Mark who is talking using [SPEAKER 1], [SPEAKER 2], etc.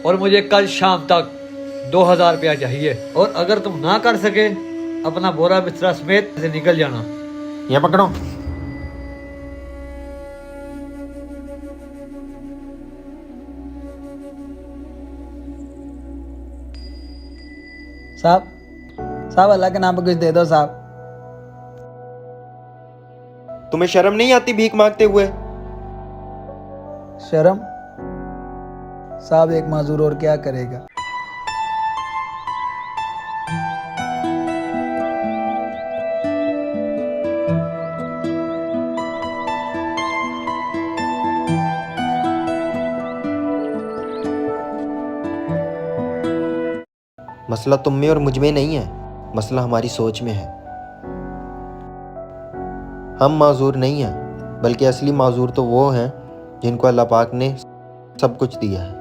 [SPEAKER 1] और मुझे कल शाम तक 2000 रुपया चाहिए। और अगर तुम ना कर सके अपना बोरा बिस्तरा समेत से निकल जाना।
[SPEAKER 2] ये पकड़ो।
[SPEAKER 3] साहब साहब अल्लाह के नाम पे कुछ दे दो साहब।
[SPEAKER 2] तुम्हें शर्म नहीं आती भीख मांगते हुए?
[SPEAKER 3] शर्म? साहब एक माजूर और क्या करेगा।
[SPEAKER 2] मसला तुम में और मुझ में नहीं है, मसला हमारी सोच में है। हम माजूर नहीं हैं, बल्कि असली माजूर तो वो हैं जिनको अल्लाह पाक ने सब कुछ दिया है।